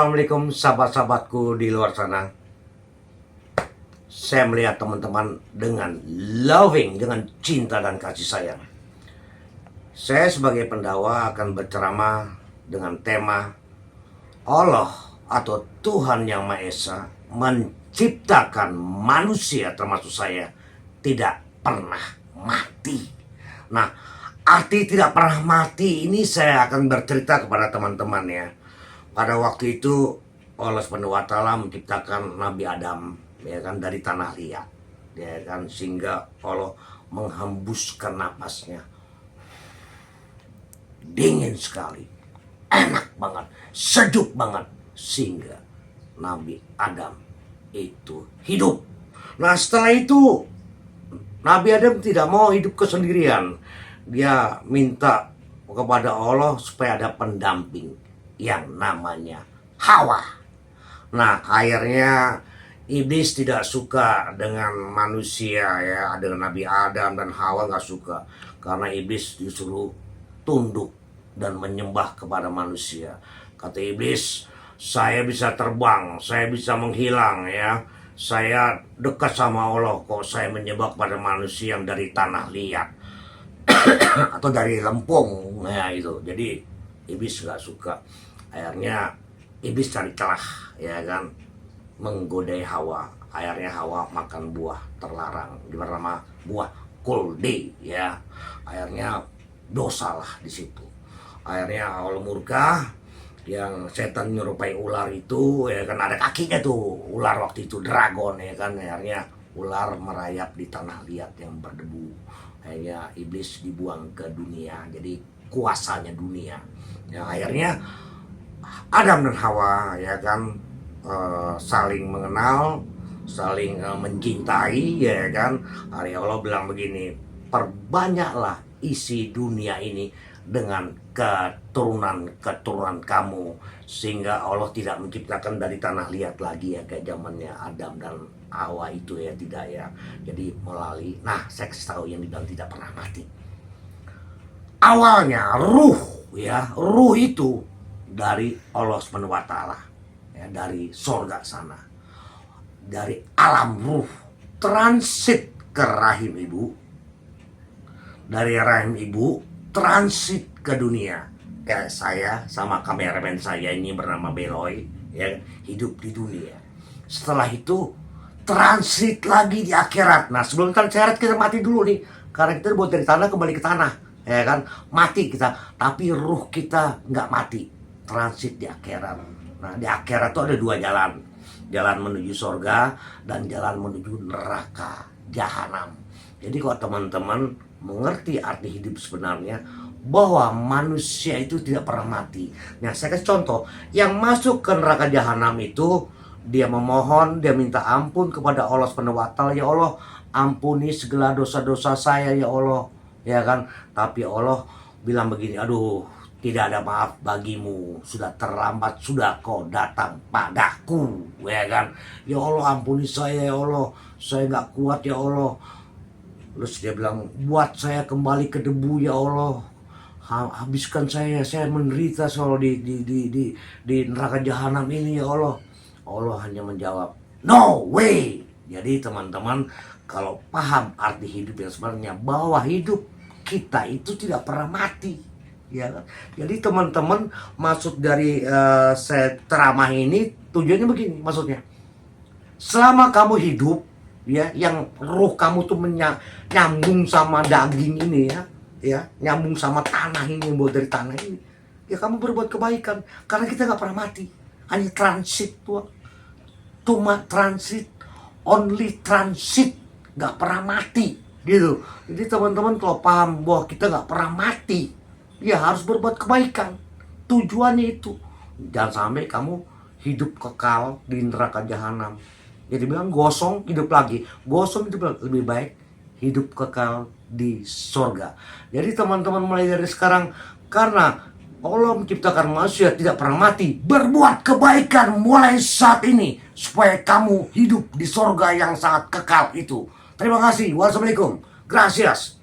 Assalamualaikum sahabat-sahabatku di luar sana. Saya melihat teman-teman dengan loving, dengan cinta dan kasih sayang. Saya sebagai pendakwah akan berceramah dengan tema Allah atau Tuhan Yang Maha Esa menciptakan manusia termasuk saya tidak pernah mati. Nah, arti tidak pernah mati ini saya akan bercerita kepada teman-teman ya. Pada waktu itu Allah SWT menciptakan Nabi Adam ya kan dari tanah liat ya kan, sehingga Allah menghembuskan napasnya dingin sekali, enak banget, sejuk banget, sehingga Nabi Adam itu hidup. Nah, setelah itu Nabi Adam tidak mau hidup kesendirian. Dia minta kepada Allah supaya ada pendamping yang namanya Hawa. Nah, akhirnya iblis tidak suka dengan manusia ya, dengan Nabi Adam dan Hawa nggak suka, karena iblis disuruh tunduk dan menyembah kepada manusia. Kata iblis, saya bisa terbang, saya bisa menghilang ya, saya dekat sama Allah kok saya menyembah kepada manusia yang dari tanah liat atau dari lempung ya itu. Jadi iblis nggak suka. Akhirnya iblis cari celah ya kan, menggodai Hawa. Akhirnya Hawa makan buah terlarang bernama buah kuldi ya. Akhirnya dosalah di situ. Akhirnya Allah murka, yang setan menyerupai ular itu ya kan, ada kakinya tuh ular waktu itu, dragon ya kan. Akhirnya ular merayap di tanah liat yang berdebu. Akhirnya iblis dibuang ke dunia, jadi kuasanya dunia ya. Akhirnya Adam dan Hawa ya kan saling mengenal, saling mencintai ya kan. Hari Allah bilang begini, perbanyaklah isi dunia ini dengan keturunan kamu, sehingga Allah tidak menciptakan dari tanah liat lagi ya kayak zamannya Adam dan Hawa itu ya, tidak ya. Jadi melalui, nah saya kasih tahu yang dibilang tidak pernah mati. Awalnya ruh ya, ruh itu dari Allah SWT ya, dari sorga sana, dari alam ruh transit ke rahim ibu, dari rahim ibu transit ke dunia. Kayak saya sama kameramen saya ini bernama Beloy ya, hidup di dunia. Setelah itu transit lagi di akhirat. Nah, sebelum akhirat kita mati dulu nih, karena kita buat dari tanah kembali ke tanah ya kan, mati kita, tapi ruh kita nggak mati, transit di akhirat. Nah, di akhirat itu ada dua jalan, jalan menuju surga dan jalan menuju neraka jahanam. Jadi kalau teman-teman mengerti arti hidup sebenarnya, bahwa manusia itu tidak pernah mati. Nah, saya kasih contoh, yang masuk ke neraka jahanam itu dia memohon, dia minta ampun kepada Allah SWT, ya Allah ampuni segala dosa-dosa saya ya Allah ya kan. Tapi Allah bilang begini, aduh tidak ada maaf bagimu, sudah terlambat sudah kau datang padaku ya kan. Ya Allah ampuni saya ya Allah, saya nggak kuat ya Allah. Terus dia bilang, buat saya kembali ke debu ya Allah, habiskan saya menderita selalu di neraka jahanam ini ya Allah. Allah hanya menjawab, no way. Jadi teman-teman, kalau paham arti hidup yang sebenarnya, bahwa hidup kita itu tidak pernah mati ya kan? Jadi teman-teman, maksud dari saya ceramah ini tujuannya begini, maksudnya selama kamu hidup ya, yang ruh kamu tuh nyambung sama daging ini ya, nyambung sama tanah ini, yang buat dari tanah ini ya, kamu berbuat kebaikan, karena kita nggak pernah mati, hanya transit tuh, cuma transit, only transit, nggak pernah mati gitu. Jadi teman-teman kalau paham bahwa kita nggak pernah mati, ya harus berbuat kebaikan, tujuannya itu. Jangan sampai kamu hidup kekal di neraka jahanam. Jadi bilang gosong hidup lagi, gosong hidup lagi. Lebih baik hidup kekal di surga. Jadi teman-teman, mulai dari sekarang, karena Allah menciptakan manusia tidak pernah mati, berbuat kebaikan mulai saat ini supaya kamu hidup di surga yang sangat kekal itu. Terima kasih. Wassalamualaikum. Gracias.